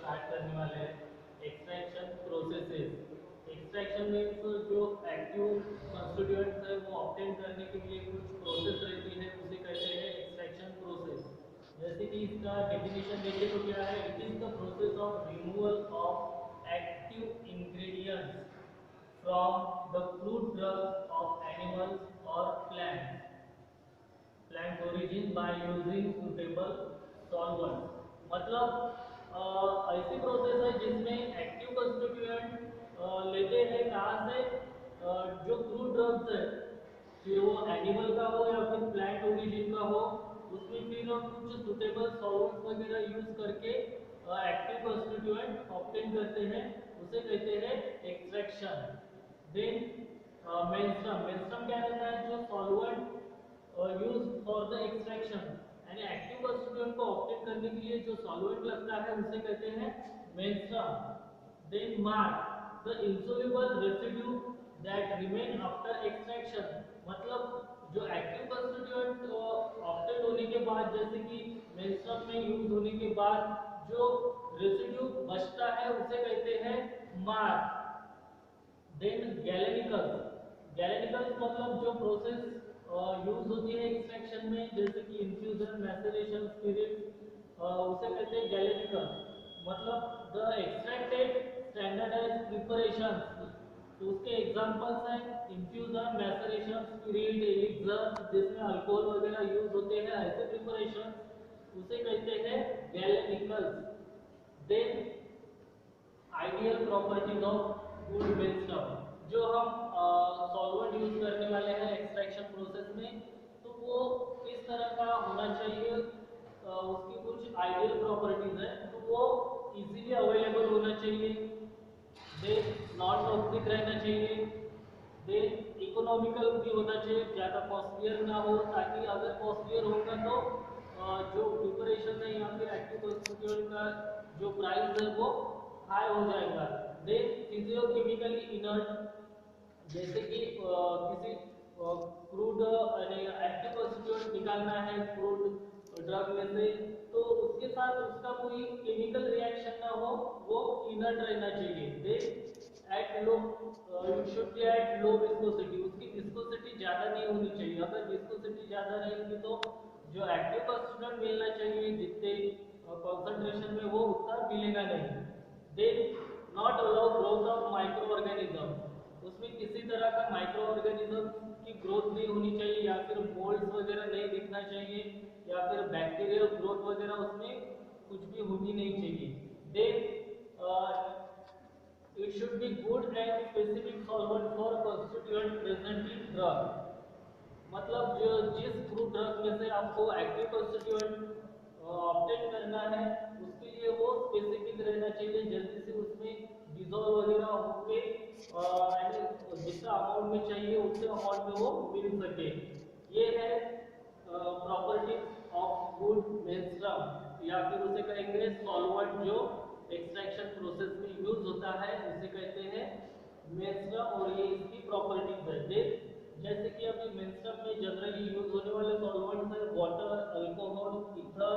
Start करने वाले हैं एक्सट्रैक्शन प्रोसेसेस। एक्सट्रैक्शन मीन्स जो एक्टिव कंस्टिट्यूएंट्स है वो ऑब्टेन करने के लिए कुछ प्रोसेस रहती है, उसे कहते हैं एक्सट्रैक्शन प्रोसेस। जैसे कि इसका डेफिनेशन देखें तो क्या है, it is the process of removal of active ingredients from the fruit drugs of animals और plant origin by using suitable solvents. मतलब ऐसी प्रोसेस है जिसमें एक्टिव कंस्टिट्यूएंट लेते हैं कहाँ से, जो फ्रूट ड्रग्स है, फिर वो एनिमल का हो या फिर प्लांट ओरिजिन का हो, उसमें फिर हम कुछ सुटेबल सॉल्वेंट्स वगैरह यूज करके एक्टिव कंस्टिट्यूएंट ऑब्टेन करते हैं, उसे कहते हैं एक्सट्रैक्शन। देन मेंस्ट्रम, मेंस्ट्रम क्या रहता है, जो solvent use for the extraction, यानी एक्टिव कंस्टिट्यूएंट को ऑब्टेन करने के लिए जो सॉल्वेंट लगता है उसे कहते हैं menstruum. Then marc, the insoluble residue that remain after extraction, मतलब जो एक्टिव कंस्टिट्यूएंट ऑब्टेन होने के बाद, जैसे कि मेंस्ट्रम में यूज होने के बाद जो रेसिड्यू बचता है उसे कहते हैं मार्क। देन गैलेनिकल्स, गैलेनिकल्स मतलब जो प्रोसेस यूज होती है एक्सट्रैक्शन में, जैसे कि इन्फ्यूजन, मैसेरेशन, स्पिरिट, उसे कहते हैं गैलेनिकल। मतलब द एक्सट्रैक्टेड स्टैंडर्डाइज्ड प्रिपरेशन, तो उसके एग्जांपल्स हैं इन्फ्यूजन, मैसेरेशन, स्पिरिट, एलिक्सर, जिसमें अल्कोहल वगैरह यूज होते हैं, ऐसे प्रिपरेशन उसे कहते हैं galenicals. Then ideal properties of good menstruum, जो हम सॉल्वेंट यूज करने वाले हैं एक्सट्रैक्शन प्रोसेस में, तो वो किस तरह का होना चाहिए, उसकी कुछ आइडियल प्रॉपर्टीज है, तो वो इजीली अवेलेबल होना चाहिए, देन नॉन टॉक्सिक रहना चाहिए, देन इकोनॉमिकल भी होना चाहिए, ज़्यादा कॉस्टलियर ना हो, ताकि अगर कॉस्टलियर होगा तो जो प्रिपरेशन है या फिर एक्टिव कंस्टिट्यूएंट का जो प्राइस है वो हाई हो जाएगा। देन फिजियोकेमिकली इनर्ट, जैसे कि किसी क्रूड एक्टिव कंस्टिट्यूएंट निकालना है क्रूड ड्रग में से, तो उसके साथ उसका कोई केमिकल रिएक्शन ना हो, वो इनर्ट रहना चाहिए। Then at low, it should be at low viscosity, उसकी विस्कोसिटी ज़्यादा नहीं होनी चाहिए। अगर विस्कोसिटी ज़्यादा रहेगी तो जो एक्टिव कंस्टिट्यूएंट मिलना चाहिए जितने कॉन्सेंट्रेशन में, वो उतना मिलेगा नहीं। Then not allow growth of micro organism, उसमें किसी तरह का माइक्रो ऑर्गेनिज्म की ग्रोथ नहीं होनी चाहिए, या फिर मोल्ड्स वगैरह नहीं दिखना चाहिए, या फिर बैक्टीरियल ग्रोथ वगैरह उसमें कुछ भी होनी नहीं चाहिए। Then it should be good and specific solvent for constituent present in drug, मतलब जो जिस फ्रूट ड्रग में से आपको एक्टिव कंस्टिट्यूएंट ऑब्टेन करना है, उसके लिए वो स्पेसिफिक रहना चाहिए, जल्दी से उसमें डिजोल्व वगैरह होके यानी जितना अमाउंट में चाहिए उतने अमाउंट में वो मिल सके। ये है प्रॉपर्टीज ऑफ गुड मेंस्ट्रम, या फिर उसे कहेंगे सॉल्वेंट जो एक्सट्रैक्शन प्रोसेस में यूज होता है उसे कहते हैं मेंस्ट्रम, और ये इसकी प्रॉपर्टीज है। जैसे कि अभी मेंस्ट्रम में जनरली यूज होने वाले सॉल्वेंट्स है वाटर, अल्कोहल, ईथर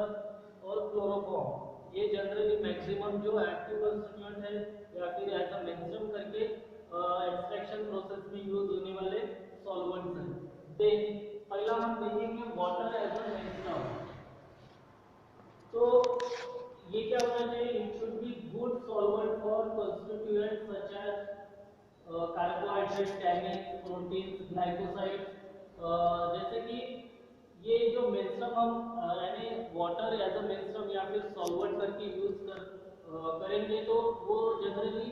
और क्लोरोफॉर्म। ये जनरली मैक्सिमम जो एक्टिव कंस्टिट्यूएंट है या फिर एज अ मेंस्ट्रम करके एक्सट्रैक्शन प्रोसेस में यूज होने वाले सॉल्वेंट्स हैं। देन पहला हम देखेंगे वाटर एज अ मेंस्ट्रम। तो ये क्या होना चाहिए, it should be good solvent for constituent such as carbohydrate, tannin, proteins, glycosides. जैसे कि ये जो मेंस्ट्रम हम यानी वाटर एज अ मेंस्ट्रम या फिर सॉल्वेंट करके करेंगे, तो वो जनरली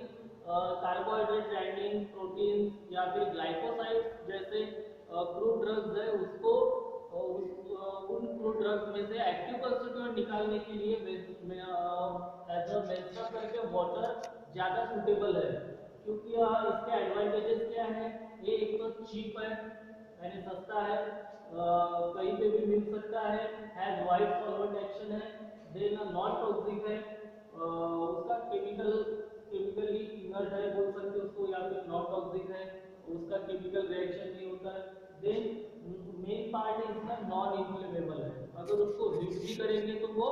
कार्बोहाइड्रेट, टैनिन, प्रोटीन्स या फिर ग्लाइकोसाइड्स जैसे क्रूड ड्रग्स है उसको उन क्रूड ड्रग्स में से एक्टिव कंस्टिट्यूएंट निकालने के लिए एज अ मेंस्ट्रम करके वाटर ज़्यादा सुटेबल है, क्योंकि इसके एडवांटेजेस क्या है, ये एक तो चीप है यानी सस्ता है, कहीं पे भी मिल सकता है वाइड सॉल्वेंट एक्शन है, देन नॉन टॉक्सिक है, उसका केमिकली इनर्ट है बोल सकते उसको, या फिर नॉन टॉक्सिक है, उसका केमिकल रिएक्शन नहीं होता है। देन मेन पार्ट है इसका नॉन इन्फ्लेमेबल है, अगर उसको हीट भी करेंगे तो वो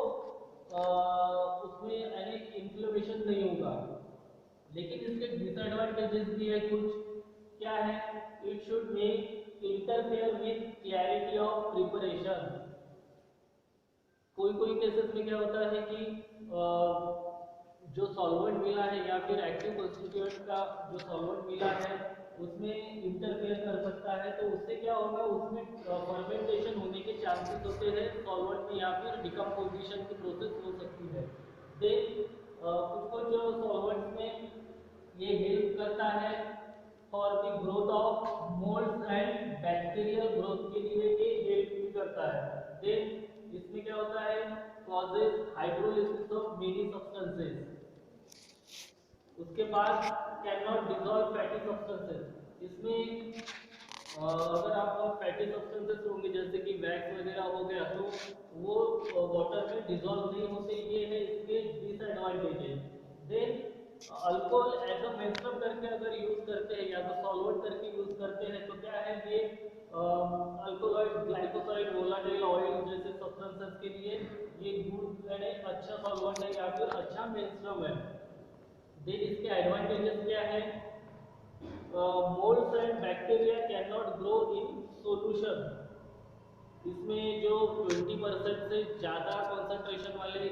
उसमें यानी इन्फ्लेमेशन लेकिन इसके डिसएडवांटेजेस भी है कुछ। क्या है? It should make interfere with clarity of preparation. कोई कोई केसेस में क्या होता है कि जो सॉल्वेंट मिला है या फिर एक्टिव कॉन्स्टिट्यूएंट का जो सॉल्वेंट मिला है उसमें इंटरफेयर कर सकता है, तो उससे क्या होगा, उसमें फर्मेंटेशन होने के चांसेस होते हैं सॉल्वेंट में, या फिर डिकम्पोजिशन की प्रोसेस हो सकती है। देन कुछ कुछ जो सॉल्वेंट्स में ये हेल्प करता है for the growth of moulds and bacterial growth के लिए ये हेल्प भी करता है। देन इसमें क्या होता है, causes hydrolysis of many substances. उसके बाद can not dissolve fatty substances. इसमें अगर आप फैटी सब्सटेंसेस होंगे जैसे कि वैक्स वगैरह हो गया, तो वो वाटर में डिसॉल्व नहीं होते, ये है इसके disadvantages. Then alcohol as a menstruum करके अगर यूज करते हैं या तो सॉल्वेंट करके यूज करते हैं, तो क्या है, ये अल्कोहॉइड ग्लाइकोसाइड वोलाटाइल ऑयल जैसे सब्सटेंसेस के लिए ये गुड एंड अच्छा सॉल्वेंट है या फिर अच्छा मेंस्ट्रुम है। देन इसके एडवांटेजेस क्या है, moulds and bacteria can not grow in solution. इसमें जो 20% से ज़्यादा कंसंट्रेशन वाले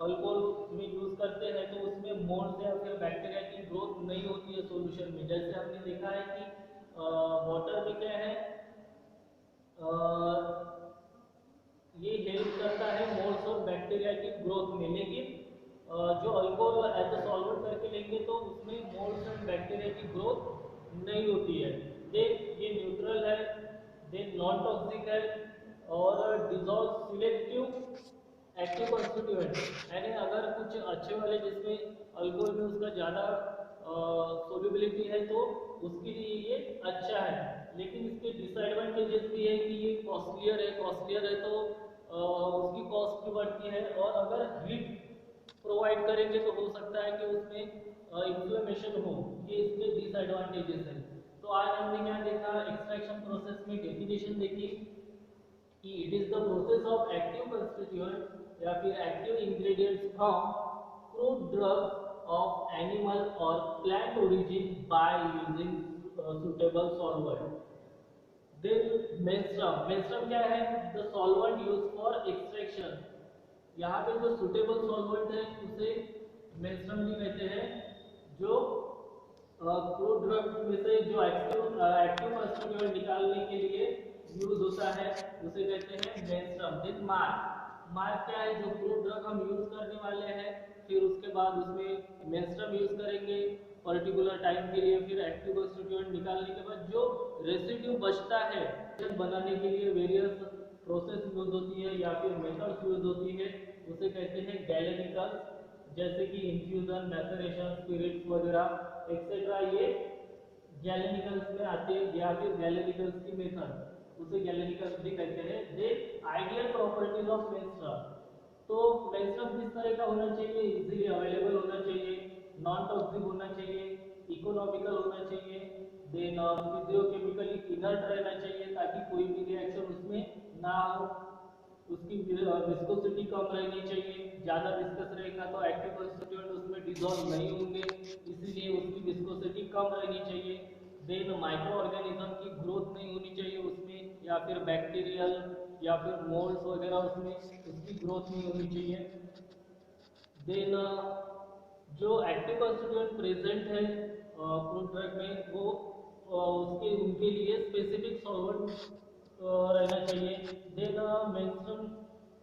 अल्कोहल में यूज करते हैं, तो उसमें मोल्ड्स या फिर बैक्टीरिया की ग्रोथ नहीं होती है सॉल्यूशन में। जैसे हमने देखा है कि वाटर में क्या है, ये हेल्प करता है मोल्ड्स और बैक्टीरिया की ग्रोथ में, लेकिन जो अल्कोहल एज अ सॉल्वेंट करके लेंगे तो उसमें मोल्ड्स एंड बैक्टीरिया की ग्रोथ नहीं होती है। देन ये न्यूट्रल है, देन नॉन टॉक्सिक है, और डिजॉल्व सिलेक्टिव एक्टिव कॉन्स्टिट्यूएंट। यानी अगर कुछ अच्छे वाले जिसमें अल्कोहल में उसका ज़्यादा सोल्युबिलिटी है तो उसके लिए ये अच्छा है। लेकिन इसके डिसएडवांटेजेस भी है कि ये कॉस्टलियर है तो उसकी कॉस्ट भी बढ़ती है, और अगर हीट प्रोवाइड करेंगे तो हो सकता है कि उसमें इन्फ्लेमेशन हो। ये इसके डिसएडवांटेजेस है। तो आज हमने क्या देखा, एक्सट्रैक्शन प्रोसेस में डेफिनेशन देखी कि it is the process of active constituent या फिर active ingredients from crude drugs of animal और plant origin by using suitable solvent. Then menstruum क्या है, the solvent use for extraction. यहाँ पे जो सुटेबल सॉल्वेंट है उसे मेंस्ट्रुम भी कहते हैं। जो क्रूड ड्रग में से जो एक्टिव कॉन्स्टिट्यूएंट निकालने के लिए यूज होता है उसे कहते हैं मेंस्ट्रुम। देन मार्क क्या है, जो क्रूड ड्रग हम यूज करने वाले हैं, फिर उसके बाद उसमें मेंस्ट्रुम यूज करेंगे पर्टिकुलर टाइम के लिए, फिर एक्टिव कॉन्स्टिट्यूएंट निकालने के बाद जो रेसिड्यू बचता है बनाने के लिए वेरियस प्रोसेस यूज होती है या फिर मेथड्स यूज होती है, उसे कहते हैं गैलेनिकल्स। जैसे कि इन्फ्यूजन, मैसरेशन, स्पिरिट्स वगैरह एक्सेट्रा, ये गैलेनिकल्स में आते हैं, या फिर गैलेनिकल्स की मेथड उसे गैलेनिकल्स भी कहते हैं। दे आइडियल प्रॉपर्टीज ऑफ मेंस्ट्रुम। तो मेंस्ट्रुम किस तरह का होना चाहिए, इजीली अवेलेबल होना चाहिए, नॉन टॉक्सिक होना चाहिए, इकोनॉमिकल होना चाहिए, देन फिजियोकेमिकली इनर्ट रहना चाहिए ताकि कोई भी रिएक्शन उसमें ना हो, उसकी विस्कोसिटी कम रहनी चाहिए। ज़्यादा विस्कस रहेगा तो एक्टिव कॉन्स्टिट्यूएंट उसमें डिसॉल्व नहीं होंगे, इसीलिए उसकी विस्कोसिटी कम रहनी चाहिए। देन माइक्रो ऑर्गेनिज्म की ग्रोथ नहीं होनी चाहिए उसमें, या फिर बैक्टीरियल या फिर मोल्ड्स वगैरह उसमें उसकी ग्रोथ नहीं होनी चाहिए। देन जो एक्टिव कॉन्स्टिट्यूएंट प्रेजेंट है क्रूड ड्रग में, वो उसके उनके लिए स्पेसिफिक सॉल्वेंट रहना चाहिए। Then menstruum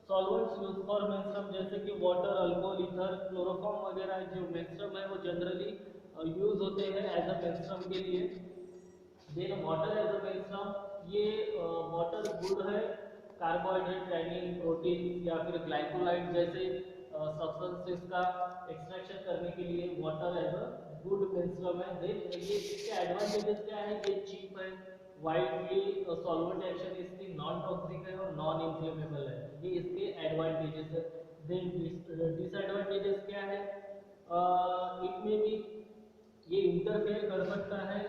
solvents use for menstruum जैसे कि वाटर, अल्कोहल, ईथर, क्लोरोफॉर्म वगैरह जो मेंस्ट्रुम है वो जनरली यूज होते हैं एज अ मेंस्ट्रुम के लिए। Then water as a menstruum, ये वाटर गुड है कार्बोहाइड्रेट, टैनिन, प्रोटीन या फिर ग्लाइकोलाइड जैसे सब्सटेंसेस का एक्सट्रैक्शन करने के लिए water as a good menstruum है। देन ये इसके एडवांटेजेस क्या है, ये चीप है, वाइडली सॉल्वेंट एक्शन इसकी नॉन टॉक्सिक है और नॉन इन्फ्लेमेबल है, ये इसके एडवांटेजेस है। देन डिसएडवांटेजेस क्या है, इट में भी ये इंटरफेयर कर सकता है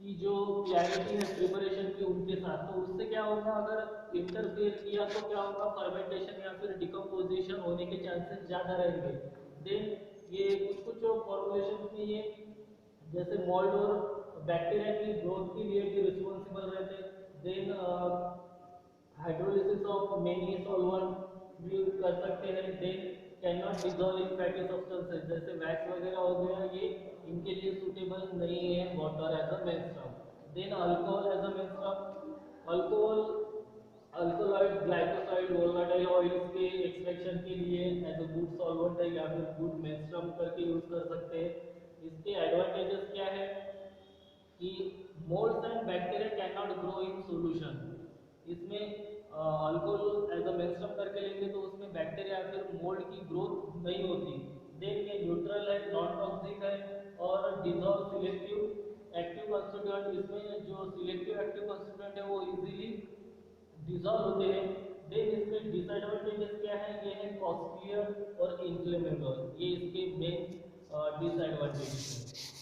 कि जो क्लैरिटी है प्रिपरेशन की उनके साथ, तो उससे क्या होगा, अगर इंटरफेयर किया तो क्या होगा, फर्मेंटेशन या फिर डिकम्पोजिशन होने के चांसेस ज़्यादा रहेंगे। देन ये कुछ कुछ फॉर्मुलेशन में ये जैसे मोल्ड और बैक्टीरिया की ग्रोथ के लिए भी रिस्पॉन्सिबल रहते हैं। Then hydrolysis of many solvent भी कर सकते हैं। Then can not dissolve in fatty substances, जैसे वैक्स वगैरह हो गया, ये इनके लिए सूटेबल नहीं है water as a menstruum. Then alcohol as a menstruum, alcohol alkaloid glycoside volatile oils के एक्सट्रैक्शन के लिए एज अ गुड सॉल्वेंट है या फिर गुड मेंस्ट्रुम करके यूज कर सकते हैं। इसके एडवांटेजेस क्या है कि moulds and bacteria can not grow in solution. इसमें अल्कोहल एज अ मेंस्ट्रुम करके लेंगे तो उसमें बैक्टीरिया फिर मोल्ड की ग्रोथ नहीं होती। देन ये न्यूट्रल है, नॉन टॉक्सिक है और डिजॉल्व सिलेक्टिव एक्टिव कंस्टिट्यूएंट, इसमें जो सिलेक्टिव एक्टिव कंस्टिट्यूएंट है वो इजीली डिजॉल्व होते हैं। देन इसके डिसएडवांटेजेस क्या है, ये है कॉस्टलियर और इन्फ्लेमेबल, ये इसके मेन डिसएडवांटेजेस हैं।